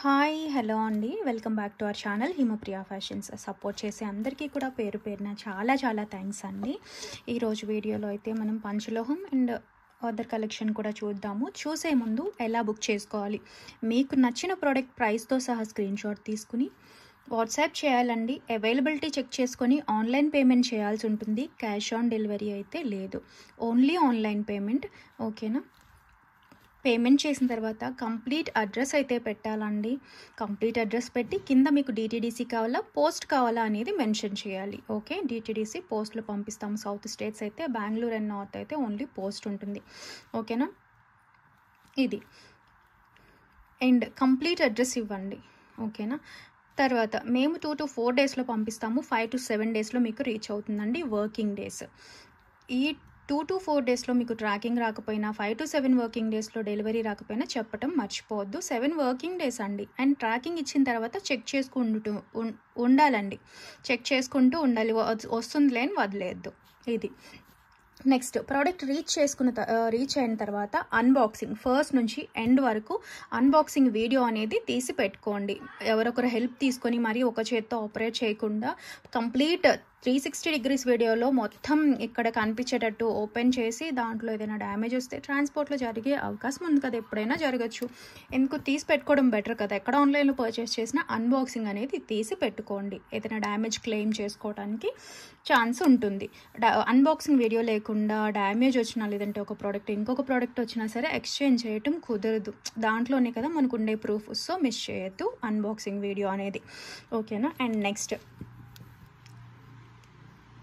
Hi hello అండి, welcome back to our channel Himapriya fashions. Support చేసే అందరికీ కూడా పేరు పేరున చాలా చాలా థ్యాంక్స్ అండి. ఈరోజు వీడియోలో అయితే మనం పంచలోహం అండ్ అదర్ కలెక్షన్ కూడా చూద్దాము. చూసే ముందు ఎలా బుక్ చేసుకోవాలి, మీకు నచ్చిన ప్రోడక్ట్ ప్రైస్తో సహా స్క్రీన్ షాట్ తీసుకుని వాట్సాప్ చేయాలండి. అవైలబిలిటీ చెక్ చేసుకొని ఆన్లైన్ పేమెంట్ చేయాల్సి ఉంటుంది. క్యాష్ ఆన్ డెలివరీ అయితే లేదు, ఓన్లీ ఆన్లైన్ పేమెంట్. ఓకేనా? పేమెంట్ చేసిన తర్వాత కంప్లీట్ అడ్రస్ అయితే పెట్టాలండి. కంప్లీట్ అడ్రస్ పెట్టి కింద మీకు డిటీడీసీ కావాలా పోస్ట్ కావాలా అనేది మెన్షన్ చేయాలి. ఓకే, డిటీడీసీ పోస్ట్లో పంపిస్తాము. సౌత్ స్టేట్స్ అయితే బెంగళూరు అండ్ నార్త్ అయితే ఓన్లీ పోస్ట్ ఉంటుంది. ఓకేనా? ఇది అండ్ కంప్లీట్ అడ్రస్ ఇవ్వండి. ఓకేనా? తర్వాత మేము 2 to 4 డేస్లో పంపిస్తాము. 5 to 7 డేస్లో మీకు రీచ్ అవుతుందండి, వర్కింగ్ డేస్. ఈ 2 to 4 డేస్లో మీకు ట్రాకింగ్ రాకపోయినా 5 to 7 వర్కింగ్ డేస్లో డెలివరీ రాకపోయినా చెప్పడం మర్చిపోవద్దు. 7 వర్కింగ్ డేస్ అండి. అండ్ ట్రాకింగ్ ఇచ్చిన తర్వాత చెక్ చేసుకుంటూ ఉండాలండి. చెక్ చేసుకుంటూ ఉండాలి, వస్తుందిలే అని వదిలేయద్దు. ఇది నెక్స్ట్ ప్రోడక్ట్ రీచ్ అయిన తర్వాత అన్బాక్సింగ్ ఫస్ట్ నుంచి ఎండ్ వరకు అన్బాక్సింగ్ వీడియో అనేది తీసి పెట్టుకోండి. ఎవరొకరు హెల్ప్ తీసుకొని మరీ ఒక చేత్తో ఆపరేట్ చేయకుండా కంప్లీట్ 360 degrees వీడియోలో మొత్తం ఇక్కడ కనిపించేటట్టు ఓపెన్ చేసి దాంట్లో ఏదైనా డ్యామేజ్ వస్తే ట్రాన్స్పోర్ట్లో జరిగే అవకాశం ఉంది కదా, ఎప్పుడైనా జరగచ్చు. ఎందుకు తీసి పెట్టుకోవడం బెటర్ కదా. ఎక్కడ ఆన్లైన్లో పర్చేస్ చేసినా అన్బాక్సింగ్ అనేది తీసి పెట్టుకోండి, ఏదైనా డ్యామేజ్ క్లెయిమ్ చేసుకోవడానికి ఛాన్స్ ఉంటుంది. అన్బాక్సింగ్ వీడియో లేకుండా డ్యామేజ్ వచ్చినా లేదంటే ఒక ప్రోడక్ట్ ఇంకొక ప్రోడక్ట్ వచ్చినా సరే ఎక్స్చేంజ్ చేయటం కుదరదు. దాంట్లోనే కదా మనకు ఉండే ప్రూఫ్. సో మిస్ చేయొద్దు అన్బాక్సింగ్ వీడియో అనేది. ఓకేనా? అండ్ నెక్స్ట్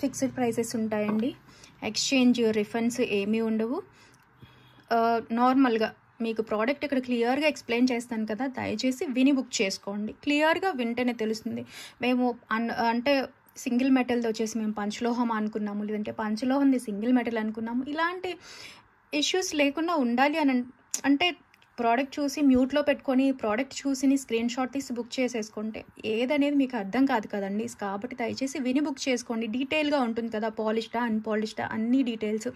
ఫిక్స్డ్ ప్రైసెస్ ఉంటాయండి. ఎక్స్చేంజ్ రిఫండ్స్ ఏమీ ఉండవు. నార్మల్గా మీకు ప్రోడక్ట్ ఇక్కడ క్లియర్గా ఎక్స్ప్లెయిన్ చేస్తాను కదా, దయచేసి విని బుక్ చేసుకోండి. క్లియర్గా వింటేనే తెలుస్తుంది. మేము అంటే సింగిల్ మెటల్ది వచ్చేసి మేము పంచలోహం అనుకున్నాము, లేదంటే పంచలోహంది సింగిల్ మెటల్ అనుకున్నాము. ఇలాంటి ఇష్యూస్ లేకుండా ఉండాలి అని అంటే ప్రోడక్ట్ చూసి మ్యూట్లో పెట్టుకొని ప్రోడక్ట్ చూసి స్క్రీన్ షాట్ తీసి బుక్ చేసేసుకుంటే ఏదనేది మీకు అర్థం కాదు కదండి. కాబట్టి దయచేసి విని బుక్ చేసుకోండి. డీటెయిల్గా ఉంటుంది కదా, పాలిష్డా అన్పాలిష్డా అన్ని డీటెయిల్స్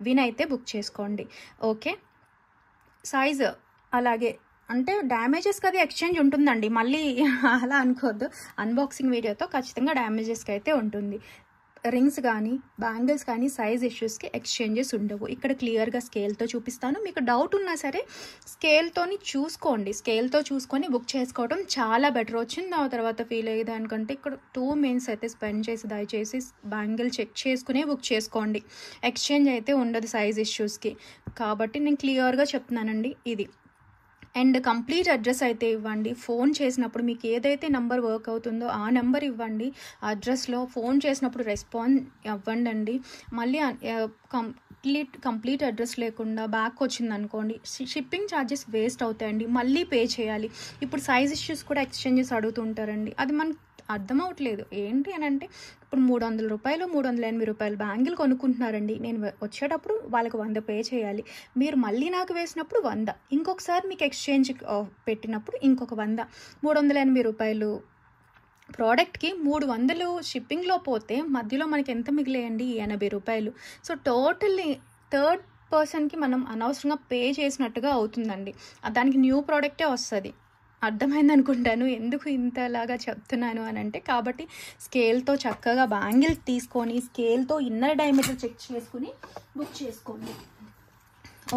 విని అయితే బుక్ చేసుకోండి. ఓకే, సైజ్ అలాగే అంటే డ్యామేజెస్కి అది ఎక్స్చేంజ్ ఉంటుందండి, మళ్ళీ అలా అనుకోవద్దు. అన్బాక్సింగ్ వీడియోతో ఖచ్చితంగా డ్యామేజెస్కి అయితే ఉంటుంది. రింగ్స్ కానీ బ్యాంగిల్స్ కానీ సైజ్ ఇష్యూస్కి ఎక్స్చేంజెస్ ఉండవు. ఇక్కడ క్లియర్గా స్కేల్తో చూపిస్తాను. మీకు డౌట్ ఉన్నా సరే స్కేల్తో చూసుకొని బుక్ చేసుకోవడం చాలా బెటర్. వచ్చింది ఆ తర్వాత ఫీల్ అయ్యేది అనుకంటే ఇక్కడ 2 minutes అయితే స్పెండ్ చేసి దయచేసి బ్యాంగిల్ చెక్ చేసుకునే బుక్ చేసుకోండి. ఎక్స్చేంజ్ అయితే ఉండదు సైజ్ ఇష్యూస్కి. కాబట్టి నేను క్లియర్గా చెప్తున్నానండి. ఇది అండ్ కంప్లీట్ అడ్రస్ అయితే ఇవ్వండి. ఫోన్ చేసినప్పుడు మీకు ఏదైతే నెంబర్ వర్క్ అవుతుందో ఆ నెంబర్ ఇవ్వండి. అడ్రస్లో ఫోన్ చేసినప్పుడు రెస్పాన్స్ ఇవ్వండి అండి. మళ్ళీ కంప్లీట్ అడ్రస్ లేకుండా బ్యాక్ వచ్చింది అనుకోండి, షిప్పింగ్ ఛార్జెస్ వేస్ట్ అవుతాయండి, మళ్ళీ పే చేయాలి. ఇప్పుడు సైజ్ ఇష్యూస్ కూడా ఎక్స్చేంజెస్ అడుగుతుంటారండి. అది మనకు అర్థం అవ్వట్లేదు. ఏంటి అని అంటే ఇప్పుడు 300 రూపాయలు 380 రూపాయలు బ్యాంగిల్ కొనుక్కుంటున్నారండి. నేను వచ్చేటప్పుడు వాళ్ళకి 100 పే చేయాలి. మీరు మళ్ళీ నాకు వేసినప్పుడు 100, ఇంకొకసారి మీకు ఎక్స్చేంజ్ పెట్టినప్పుడు ఇంకొక 100, 380 రూపాయలు ప్రోడక్ట్కి 300 షిప్పింగ్లో పోతే మధ్యలో మనకి ఎంత మిగిలేయండి? 80 రూపాయలు. సో టోటల్లీ థర్డ్ పర్సన్కి మనం అనవసరంగా పే చేసినట్టుగా అవుతుందండి. దానికి న్యూ ప్రోడక్టే వస్తుంది. అర్థమైంది అనుకుంటాను ఎందుకు ఇంతలాగా చెప్తున్నాను అని అంటే. కాబట్టి స్కేల్తో చక్కగా బ్యాంగిల్ తీసుకొని స్కేల్తో ఇన్నర్ డయామీటర్ చెక్ చేసుకుని బుక్ చేసుకోండి.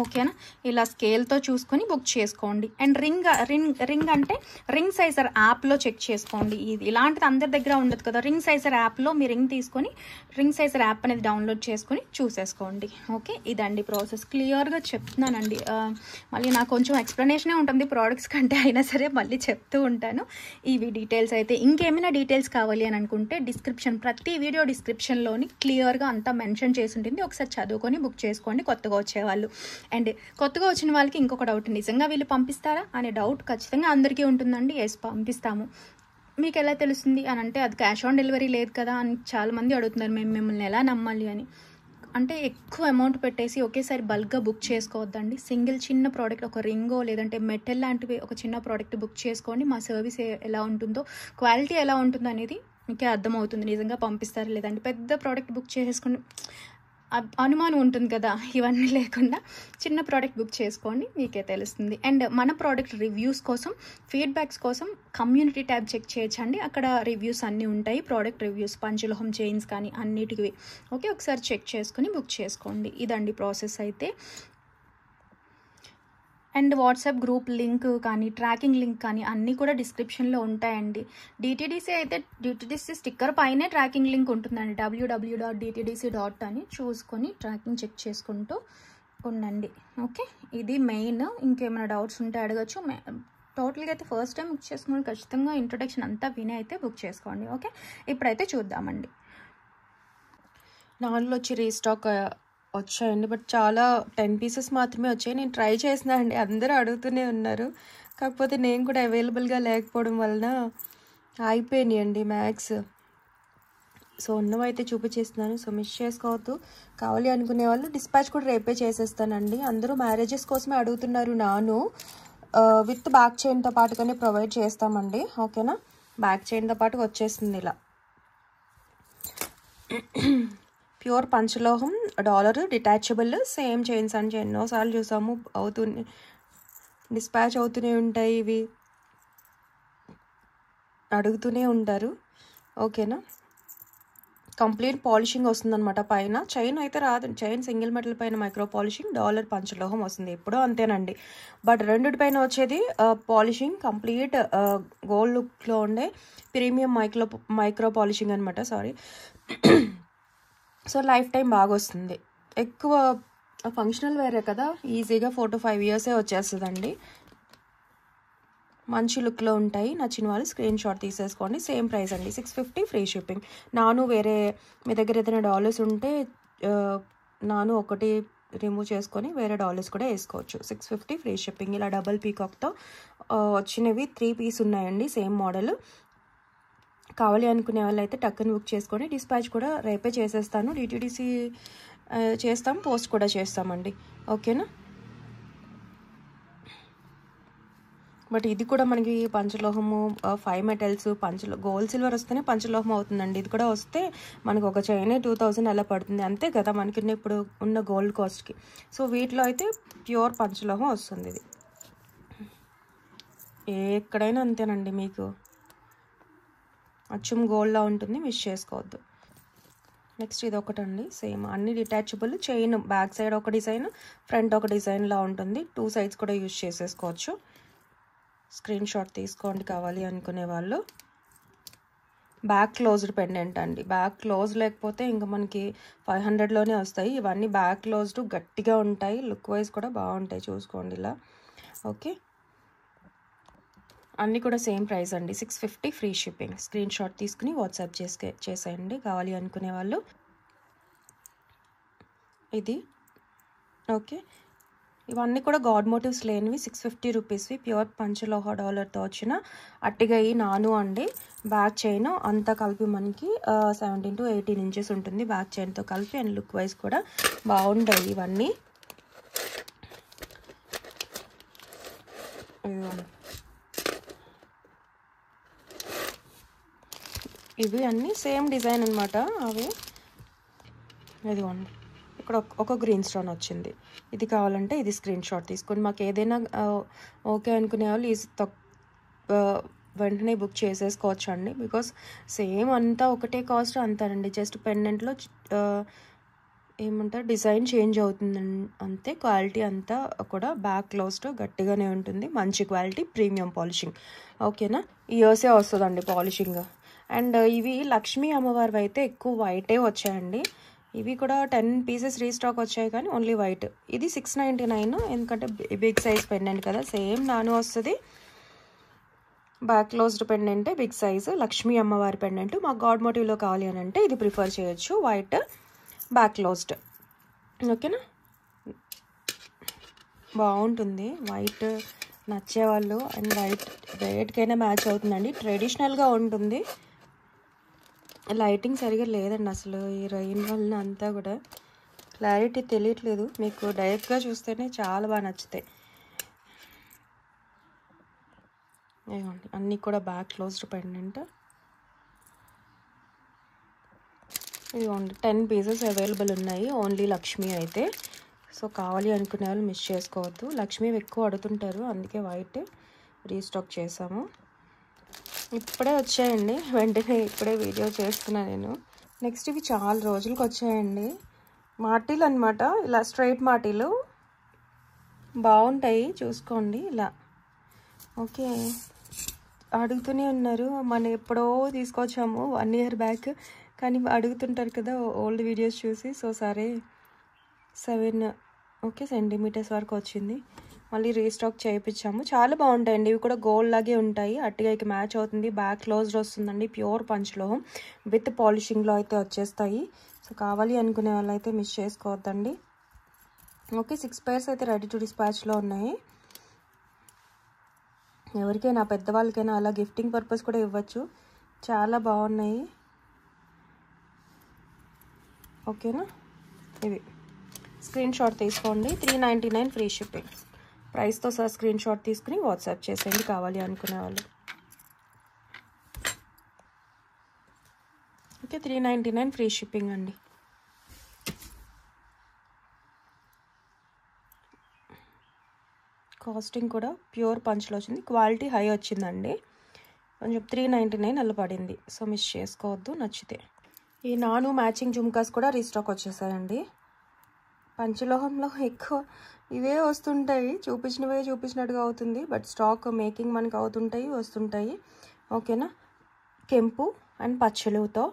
ఓకేనా? ఇలా స్కేల్తో చూసుకొని బుక్ చేసుకోండి. అండ్ రింగ్ అంటే రింగ్ సైజర్ యాప్లో చెక్ చేసుకోండి. ఇది ఇలాంటిది అందరి దగ్గర ఉండదు కదా. రింగ్ సైజర్ యాప్లో మీ రింగ్ తీసుకొని రింగ్ సైజర్ యాప్ అనేది డౌన్లోడ్ చేసుకొని చూసేసుకోండి. ఓకే, ఇదండి ప్రాసెస్. క్లియర్గా చెప్తున్నానండి. మళ్ళీ నాకు కొంచెం ఎక్స్ప్లెనేషనే ఉంటుంది ప్రోడక్ట్స్ కంటే, అయినా సరే మళ్ళీ చెప్తూ ఉంటాను. ఇవి డీటెయిల్స్ అయితే ఇంకేమైనా డీటెయిల్స్ కావాలి అని అనుకుంటే ప్రతి వీడియో డిస్క్రిప్షన్లోని క్లియర్గా అంతా మెన్షన్ చేసి ఉంటుంది. ఒకసారి చదువుకొని బుక్ చేసుకోండి కొత్తగా వచ్చేవాళ్ళు. అండ్ కొత్తగా వచ్చిన వాళ్ళకి ఇంకొక డౌట్, నిజంగా వీళ్ళు పంపిస్తారా అనే డౌట్ ఖచ్చితంగా అందరికీ ఉంటుందండి. ఎస్, పంపిస్తాము. మీకు ఎలా తెలుస్తుంది అని అంటే అది క్యాష్ ఆన్ డెలివరీ లేదు కదా అని చాలామంది అడుగుతున్నారు. మేము మిమ్మల్ని ఎలా నమ్మాలి అని. అంటే ఎక్కువ అమౌంట్ పెట్టేసి ఒకేసారి బల్క్గా బుక్ చేసుకోవద్దండి. సింగిల్ చిన్న ప్రోడక్ట్, ఒక రింగో లేదంటే మెటల్ లాంటివి ఒక చిన్న ప్రోడక్ట్ బుక్ చేసుకోండి. మా సర్వీస్ ఎలా ఉంటుందో, క్వాలిటీ ఎలా ఉంటుందో అనేది మీకే అర్థమవుతుంది నిజంగా పంపిస్తారా లేదంటే. పెద్ద ప్రోడక్ట్ బుక్ చేసేసుకుని అనుమానం ఉంటుంది కదా, ఇవన్నీ లేకుండా చిన్న ప్రోడక్ట్ బుక్ చేసుకోండి, మీకే తెలుస్తుంది. అండ్ మన ప్రోడక్ట్ రివ్యూస్ కోసం, ఫీడ్బ్యాక్స్ కోసం కమ్యూనిటీ ట్యాబ్ చెక్ చేయొచ్చండి. అక్కడ రివ్యూస్ అన్నీ ఉంటాయి, ప్రోడక్ట్ రివ్యూస్, పంచలోహం చైన్స్ కానీ అన్నిటివి. ఓకే, ఒకసారి చెక్ చేసుకుని బుక్ చేసుకోండి. ఇదండి ప్రాసెస్ అయితే. అండ్ వాట్సాప్ గ్రూప్ లింక్ కానీ, ట్రాకింగ్ లింక్ కానీ అన్నీ కూడా డిస్క్రిప్షన్లో ఉంటాయండి. డిటీడీసీ అయితే డిటీడీసీ స్టిక్కర్ పైనే ట్రాకింగ్ లింక్ ఉంటుందండి, www.dtdc.in అని చూసుకొని ట్రాకింగ్ చెక్ చేసుకుంటూ ఉండండి. ఓకే, ఇది మెయిన్. ఇంకేమైనా డౌట్స్ ఉంటే అడగచ్చు. టోటల్గా అయితే ఫస్ట్ టైం బుక్ చేసుకుని ఖచ్చితంగా ఇంట్రొడక్షన్ అంతా విని అయితే బుక్ చేసుకోండి. ఓకే, ఇప్పుడైతే చూద్దామండి. నాలుగులో వచ్చి రీస్టాక్ వచ్చాయండి, బట్ చాలా 10 పీసెస్ మాత్రమే వచ్చాయి. నేను ట్రై చేసిన అండి, అందరూ అడుగుతూనే ఉన్నారు. కాకపోతే నేను కూడా అవైలబుల్గా లేకపోవడం వలన అయిపోయినాయండి మ్యాక్స్. సో ఉన్నవైతే చూపించేస్తున్నాను, సో మిస్ చేసుకోవద్దు. కావాలి అనుకునే వాళ్ళు డిస్పాచ్ కూడా రేపే చేసేస్తానండి. అందరూ మ్యారేజెస్ కోసమే అడుగుతున్నారు. నాను విత్ బ్యాక్ చైన్తో పాటుగానే ప్రొవైడ్ చేస్తామండి. ఓకేనా, బ్యాక్ చైన్తో పాటు వచ్చేస్తుంది ఇలా. ప్యూర్ పంచలోహం డాలర్ డిటాచబుల్ సేమ్ చైన్స్ అని ఎన్నోసార్లు చూసాము, డిస్పాచ్ అవుతూనే ఉంటాయి, ఇవి అడుగుతూనే ఉంటారు. ఓకేనా, కంప్లీట్ పాలిషింగ్ వస్తుందన్నమాట. పైన చైన్ అయితే రాదు, చైన్ సింగిల్ మెటల్ పైన మైక్రో పాలిషింగ్, డాలర్ పంచలోహం వస్తుంది, ఎప్పుడూ అంతేనండి. బట్ రెండిటిపైన వచ్చేది పాలిషింగ్ కంప్లీట్ గోల్డ్ లుక్లో ఉండే ప్రీమియం మైక్రో పాలిషింగ్ అనమాట. సారీ. సో లైఫ్ టైం బాగా వస్తుంది. ఎక్కువ ఫంక్షనల్ వేరే కదా, ఈజీగా 4 to 5 years వచ్చేస్తుందండి. మంచి లుక్లో ఉంటాయి. నచ్చిన వాళ్ళు స్క్రీన్ షాట్ తీసేసుకోండి. సేమ్ ప్రైస్ అండి, 650 ఫ్రీ షిప్పింగ్. నాను వేరే మీ దగ్గర ఏదైనా డాలర్స్ ఉంటే నాను ఒకటి రిమూవ్ చేసుకొని వేరే డాలర్స్ కూడా వేసుకోవచ్చు. 650 ఫ్రీ షిప్పింగ్. ఇలా డబల్ పీకాక్తో వచ్చినవి 3 పీస్ ఉన్నాయండి, సేమ్ మోడల్. కావాలి అనుకునే వాళ్ళు అయితే టక్కని బుక్ చేసుకొని డిస్పాచ్ కూడా రేపే చేసేస్తాను. డిటీడీసీ చేస్తాం, పోస్ట్ కూడా చేస్తామండి. ఓకేనా, బట్ ఇది కూడా మనకి పంచలోహము 5 మెటల్స్ గోల్డ్ సిల్వర్ వస్తేనే పంచలోహం అవుతుందండి. ఇది కూడా వస్తే మనకు ఒక చైన్ 2000 అలా పడుతుంది, అంతే కదా మనకి ఇప్పుడు ఉన్న గోల్డ్ కాస్ట్కి. సో వీటిలో అయితే ప్యూర్ పంచలోహం వస్తుంది. ఇది ఎక్కడైనా అంతేనండి, మీకు అచ్చం గోల్డ్లా ఉంటుంది, మిస్ చేసుకోవద్దు. నెక్స్ట్ ఇది ఒకటండి, సేమ్ అన్ని డిటాచబుల్. చైన్ బ్యాక్ సైడ్ ఒక డిజైన్, ఫ్రంట్ ఒక డిజైన్లా ఉంటుంది. 2 sides కూడా యూజ్ చేసేసుకోవచ్చు. స్క్రీన్ షాట్ తీసుకోండి కావాలి అనుకునే వాళ్ళు. బ్యాక్ క్లోజ్డ్ పెండెంట్ అండి. బ్యాక్ క్లోజ్ లేకపోతే ఇంకా మనకి 500లోనే వస్తాయి. ఇవన్నీ బ్యాక్ క్లోజ్డ్ గట్టిగా ఉంటాయి, లుక్ వైజ్ కూడా బాగుంటాయి, చూసుకోండి ఇలా. ఓకే, అన్నీ కూడా సేమ్ ప్రైస్ అండి, 650 ఫ్రీ షిప్పింగ్. స్క్రీన్ షాట్ తీసుకుని వాట్సాప్ చేసేయండి కావాలి అనుకునే వాళ్ళు. ఇది ఓకే, ఇవన్నీ కూడా గాడ్ మోటివ్స్ లేనివి, 650 రూపీస్వి. ప్యూర్ పంచలోహ డాలర్తో వచ్చిన అట్టిగయి నాను అండి. బ్యాక్ చైన్ అంతా కలిపి మనకి 17 to 18 inches ఉంటుంది బ్యాక్ చైన్తో కలిపి. అండ్ లుక్ వైజ్ కూడా బాగుంటాయి ఇవన్నీ. ఇవి అన్నీ సేమ్ డిజైన్ అనమాట. అవి ఇదిగోండి, ఇక్కడ ఒక గ్రీన్ స్టోన్ వచ్చింది. ఇది కావాలంటే ఇది స్క్రీన్ షాట్ తీసుకొని మాకు ఏదైనా ఓకే అనుకునే వాళ్ళు వెంటనే బుక్ చేసేసుకోవచ్చు అండి. బికాస్ సేమ్ అంతా ఒకటే కాస్ట్ అంతానండి, జస్ట్ పెండెంట్లో ఏమంటారు డిజైన్ చేంజ్ అవుతుంది అంతే. క్వాలిటీ అంతా కూడా బ్యాక్ క్లోజ్డ్ గట్టిగానే ఉంటుంది, మంచి క్వాలిటీ ప్రీమియం పాలిషింగ్. ఓకేనా, ఇయర్సే వస్తుందండి పాలిషింగ్. అండ్ ఇవి లక్ష్మీ అమ్మవారి అయితే ఎక్కువ వైటే వచ్చాయండి. ఇవి కూడా 10 pieces రీస్టాక్ వచ్చాయి, కానీ ఓన్లీ వైట్. ఇది 699, ఎందుకంటే బిగ్ సైజ్ పెండెంట్ కదా. సేమ్ నాను వస్తుంది, back closed pendant, big size Lakshmi అమ్మవారి పెండెంట్. మాకు గాడ్ మోటివ్లో కావాలి అని అంటే ఇది ప్రిఫర్ చేయొచ్చు, వైట్ బ్యాక్ క్లోజ్డ్. ఓకేనా, బాగుంటుంది వైట్ నచ్చేవాళ్ళు. అండ్ వైట్ రేట్కైనా మ్యాచ్ అవుతుందండి, ట్రెడిషనల్గా ఉంటుంది. లైటింగ్ సరిగా లేదండి అసలు, ఈ రైన్ వల్ల అంతా కూడా క్లారిటీ తెలియట్లేదు. మీకు డైరెక్ట్గా చూస్తేనే చాలా బాగా నచ్చుతాయి. అన్నీ కూడా బ్యాక్ క్లోజ్డ్ పెండెంట్. ఇది ఓన్లీ 10 పీసెస్ అవైలబుల్ ఉన్నాయి, ఓన్లీ లక్ష్మి అయితే. సో కావాలి అనుకునే వాళ్ళు మిస్ చేసుకోవద్దు. లక్ష్మి ఎక్కువ అడుగుతుంటారు, అందుకే వైట్ రీస్టాక్ చేసాము. ఇప్పుడే వచ్చాయండి, వెంటనే ఇప్పుడే వీడియో చేస్తున్నా నేను. నెక్స్ట్ ఇవి చాలా రోజులకు వచ్చాయండి, మాటీలు అనమాట. ఇలా స్ట్రైట్ మాటీలు బాగుంటాయి, చూసుకోండి ఇలా. ఓకే, అడుగుతూనే ఉన్నారు, మనం ఎప్పుడో తీసుకొచ్చాము 1 year బ్యాక్, కానీ అడుగుతుంటారు కదా ఓల్డ్ వీడియోస్ చూసి. సో సరే 7 సెంటీమీటర్స్ వరకు వచ్చింది, మళ్ళీ రీస్టాక్ చేయించాము. చాలా బాగుంటాయండి, ఇవి కూడా గోల్డ్ లాగే ఉంటాయి, అట్టిగాకి మ్యాచ్ అవుతుంది. బ్యాక్ క్లోజ్డ్ వస్తుందండి, ప్యూర్ పంచ్లో విత్ పాలిషింగ్లో అయితే వచ్చేస్తాయి. సో కావాలి అనుకునే వాళ్ళు అయితే మిస్ చేసుకోవద్దండి. ఓకే, 6 pairs అయితే రెడీ టు డిస్పాచ్లో ఉన్నాయి. ఎవరికైనా పెద్దవాళ్ళకైనా అలా గిఫ్టింగ్ పర్పస్ కూడా ఇవ్వచ్చు, చాలా బాగున్నాయి. ఓకేనా, ఇవి స్క్రీన్ షాట్ తీసుకోండి. 399 ఫ్రీ షిప్పింగ్, ప్రైస్తో సహా స్క్రీన్ షాట్ తీసుకుని వాట్సాప్ చేసేయండి కావాలి అనుకునే వాళ్ళు. ఓకే, 399 ఫ్రీ షిప్పింగ్ అండి. కాస్టింగ్ కూడా ప్యూర్ పంచ్లో వచ్చింది, క్వాలిటీ హై వచ్చిందండి. కొంచెం 399 అలా పడింది. సో మిస్ చేసుకోవద్దు నచ్చితే. ఈ నాను మ్యాచింగ్ జుమ్కాస్ కూడా రీస్టాక్ వచ్చేసాయండి. పంచలోహంలో ఎక్కువ ఇవే వస్తుంటాయి, చూపించినట్టుగా అవుతుంది, బట్ స్టాక్ మేకింగ్ మనకు అవుతుంటాయి, వస్తుంటాయి. ఓకేనా, కెంపు అండ్ పచ్చలుతో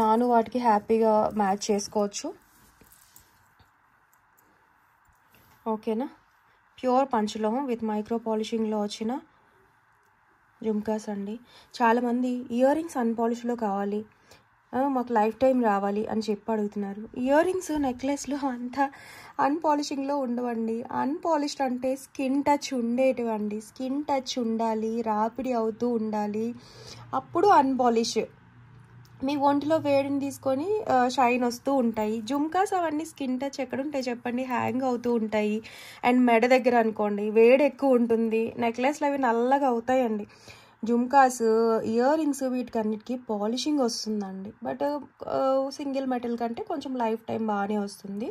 నాను వాటికి హ్యాపీగా మ్యాచ్ చేసుకోవచ్చు. ఓకేనా, ప్యూర్ పంచలోహం విత్ మైక్రో పాలిషింగ్లో వచ్చిన జుమ్కాస్ అండి. చాలామంది ఇయర్ రింగ్స్ అన్పాలిష్లో కావాలి, మాకు లైఫ్ టైం రావాలి అని చెప్పి అడుగుతున్నారు. ఇయర్ రింగ్స్ నెక్లెస్లు అంతా అన్పాలిషింగ్లో ఉండవండి. అన్పాలిష్డ్ అంటే స్కిన్ టచ్ ఉండేటివండి, స్కిన్ టచ్ ఉండాలి, రాపిడి అవుతూ ఉండాలి, అప్పుడు అన్పాలిష్. మీ ఒంటిలో వేడిని తీసుకొని షైన్ వస్తూ ఉంటాయి. జుమ్కాస్ అవన్నీ స్కిన్ టచ్ ఎక్కడ ఉంటాయి చెప్పండి, హ్యాంగ్ అవుతూ ఉంటాయి. అండ్ మెడ దగ్గర అనుకోండి వేడి ఎక్కువ ఉంటుంది, నెక్లెస్లు అవి నల్లగా అవుతాయండి. జుమ్కాస్, ఇయర్ రింగ్స్ వీటికన్నిటికీ పాలిషింగ్ వస్తుందండి, బట్ సింగిల్ మెటల్ కంటే కొంచెం లైఫ్ టైం బాగానే వస్తుంది.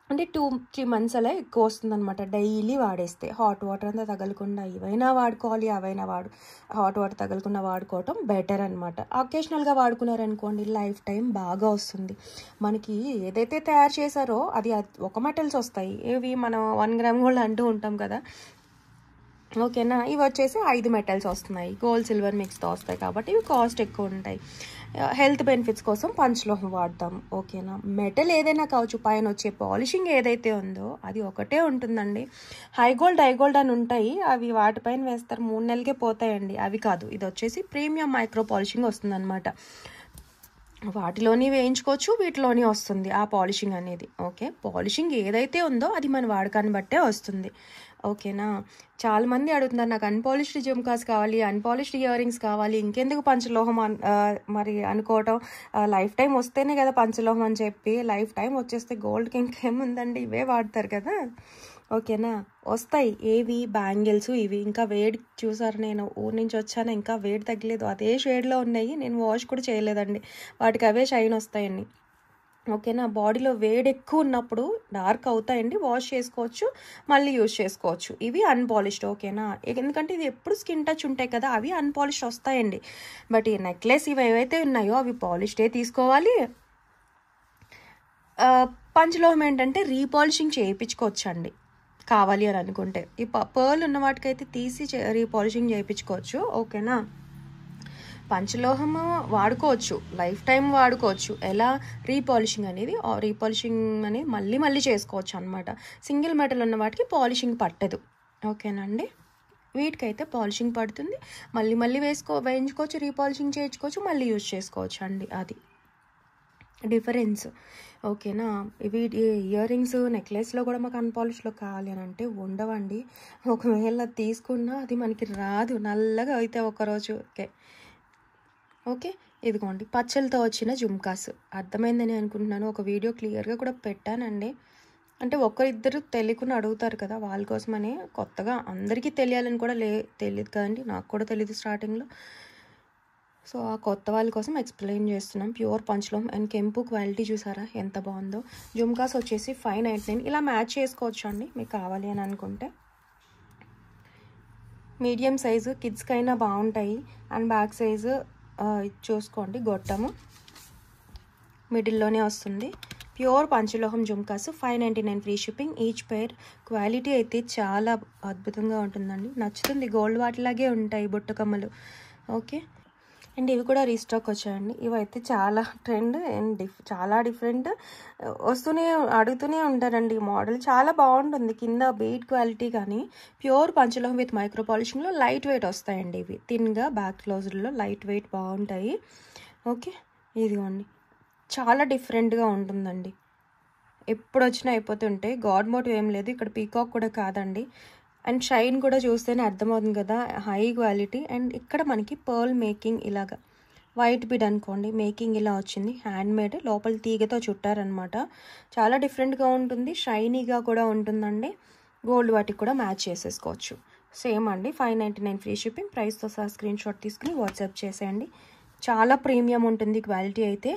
అంటే 2-3 months అలా ఎక్కువ వస్తుంది అనమాట, డైలీ వాడేస్తే. హాట్ వాటర్ అంతా తగలకుండా ఇవైనా వాడుకోవాలి, అవైనా హాట్ వాటర్ తగలకుండా వాడుకోవటం బెటర్ అనమాట. అకేషనల్గా వాడుకున్నారనుకోండి లైఫ్ టైం బాగా వస్తుంది. మనకి ఏదైతే తయారు చేశారో అది ఒక మెటల్స్ వస్తాయి, ఇవి మనం 1 gram గోల్డ్ అంటూ ఉంటాం కదా. ఓకేనా, ఇవి వచ్చేసి 5 మెటల్స్ వస్తున్నాయి, గోల్డ్ సిల్వర్ మిక్స్తో వస్తాయి కాబట్టి ఇవి కాస్ట్ ఎక్కువ ఉంటాయి. హెల్త్ బెనిఫిట్స్ కోసం పంచలోహం వాడతాం. ఓకేనా, మెటల్ ఏదైనా కావచ్చు, పైన వచ్చే పాలిషింగ్ ఏదైతే ఉందో అది ఒకటే ఉంటుందండి. హై గోల్డ్ డై గోల్డ్ అని ఉంటాయి, అవి వాటిపైన వేస్తారు 3 నెలలకే పోతాయండి, అవి కాదు. ఇది వచ్చేసి ప్రీమియం మైక్రో పాలిషింగ్ వస్తుంది అనమాట, వాటిలోని వేయించుకోవచ్చు, వీటిలోని వస్తుంది ఆ పాలిషింగ్ అనేది. ఓకే, పాలిషింగ్ ఏదైతే ఉందో అది మన వాడకాన్ని బట్టే వస్తుంది. ఓకేనా, చాలామంది అడుగుతున్నారు నాకు అన్పాలిష్డ్ జుమ్కాస్ కావాలి, అన్పాలిష్డ్ ఇయర్ రింగ్స్ కావాలి, ఇంకెందుకు పంచలోహం మరి అనుకోవటం. లైఫ్ టైం వస్తేనే కదా పంచలోహం అని చెప్పి, లైఫ్ టైం వచ్చేస్తే గోల్డ్కి ఇంకేముందండి, ఇవే వాడతారు కదా. ఓకేనా, వస్తాయి ఏవి బ్యాంగిల్స్, ఇవి ఇంకా వేడి చూసారు, నేను ఊరి నుంచి వచ్చాను ఇంకా వేడి తగ్గలేదు, అదే షేడ్లో ఉన్నాయి, నేను వాష్ కూడా చేయలేదండి, వాటికి అవే షైన్ వస్తాయండి. ఓకేనా, బాడీలో వేడి ఎక్కువ ఉన్నప్పుడు డార్క్ అవుతాయండి, వాష్ చేసుకోవచ్చు, మళ్ళీ యూజ్ చేసుకోవచ్చు. ఇవి అన్పాలిష్డ్. ఓకేనా, ఎందుకంటే ఇది ఎప్పుడు స్కిన్ టచ్ ఉంటాయి కదా, అవి అన్పాలిష్డ్ వస్తాయండి. బట్ ఈ నెక్లెస్ ఇవి ఏవైతే ఉన్నాయో అవి పాలిష్డే తీసుకోవాలి. పంచలోహం ఏంటంటే రీపాలిషింగ్ చేయించుకోవచ్చు అండి కావాలి అని అనుకుంటే. ఈ పర్ల్ ఉన్న వాటికైతే తీసి రీపాలిషింగ్ చేయించుకోవచ్చు. ఓకేనా, పంచలోహము వాడుకోవచ్చు, లైఫ్ టైం వాడుకోవచ్చు. ఎలా రీపాలిషింగ్ అనేది మళ్ళీ చేసుకోవచ్చు అనమాట. సింగిల్ మెటల్ ఉన్న వాటికి పాలిషింగ్ పట్టదు. ఓకేనండి, వీటికైతే పాలిషింగ్ పడుతుంది, మళ్ళీ వేయించుకోవచ్చు, రీపాలిషింగ్ చేయించుకోవచ్చు, మళ్ళీ యూజ్ చేసుకోవచ్చు అండి, అది డిఫరెన్స్. ఓకేనా, ఇవి ఇయర్ రింగ్స్ నెక్లెస్లో కూడా మాకు అన్పాలిష్లో కావాలి అని అంటే ఉండవండి. ఒకవేళ తీసుకున్నా అది మనకి రాదు, నల్లగా అయితే ఒకరోజు. ఓకే, ఇదిగోండి పచ్చలతో వచ్చిన జుమ్కాస్, అర్థమైందని అనుకుంటున్నాను. ఒక వీడియో క్లియర్గా కూడా పెట్టానండి, అంటే ఒకరిద్దరు తెలియకుండా అడుగుతారు కదా, వాళ్ళ కోసమని. కొత్తగా అందరికీ తెలియాలని కూడా తెలియదు కదండి, నాకు కూడా తెలియదు స్టార్టింగ్లో. సో ఆ కొత్త వాళ్ళ కోసం ఎక్స్ప్లెయిన్ చేస్తున్నాం. ప్యూర్ పంచలోహం అండ్ కెంపు క్వాలిటీ చూసారా ఎంత బాగుందో. జుమ్కాస్ వచ్చేసి 599. ఇలా మ్యాచ్ చేసుకోవచ్చు అండి మీకు కావాలి అని అనుకుంటే. మీడియం సైజు కిడ్స్కైనా బాగుంటాయి. అండ్ బ్యాక్ సైజు చూసుకోండి, గొట్టము మిడిల్లోనే వస్తుంది. ప్యూర్ పంచలోహం jhumkas 599 free shipping. Each pair quality అయితే చాలా అద్భుతంగా ఉంటుందండి, నచ్చుతుంది. గోల్డ్ వాటిలాగే ఉంటాయి బుట్టకమ్మలు. ఓకే, అండ్ ఇవి కూడా రీస్టాక్ వచ్చాయండి. ఇవైతే చాలా ట్రెండ్ అండ్ చాలా డిఫరెంట్, అడుగుతూనే ఉంటారండి. మోడల్ చాలా బాగుంటుంది. కింద బీట్ క్వాలిటీ కానీ ప్యూర్ పంచలోహం విత్ మైక్రో పాలిషింగ్లో లైట్ వెయిట్ వస్తాయండి. ఇవి థిన్గా బ్యాక్ క్లోజర్లో లైట్ వెయిట్ బాగుంటాయి. ఓకే, ఇదిగోండి చాలా డిఫరెంట్గా ఉంటుందండి. ఎప్పుడు వచ్చినా అయిపోతుంటాయి. గాడ్ మోటివ్ ఏం లేదు ఇక్కడ, పీకాక్ కూడా కాదండి. అండ్ షైన్ కూడా చూస్తేనే అర్థమవుతుంది కదా, హై క్వాలిటీ. అండ్ ఇక్కడ మనకి పర్ల్ మేకింగ్ ఇలాగా వైట్ బిడ్ అనుకోండి, మేకింగ్ ఇలా వచ్చింది. హ్యాండ్ మేడ్, లోపల తీగతో చుట్టారనమాట. చాలా డిఫరెంట్గా ఉంటుంది, షైనీగా కూడా ఉంటుందండి. గోల్డ్ వాటికి కూడా మ్యాచ్ చేసేసుకోవచ్చు. సేమ్ అండి, 599 ఫ్రీ షిప్పింగ్. ప్రైస్తో సహా స్క్రీన్ షాట్ తీసుకుని వాట్సాప్ చేసేయండి. చాలా ప్రీమియం ఉంటుంది క్వాలిటీ అయితే.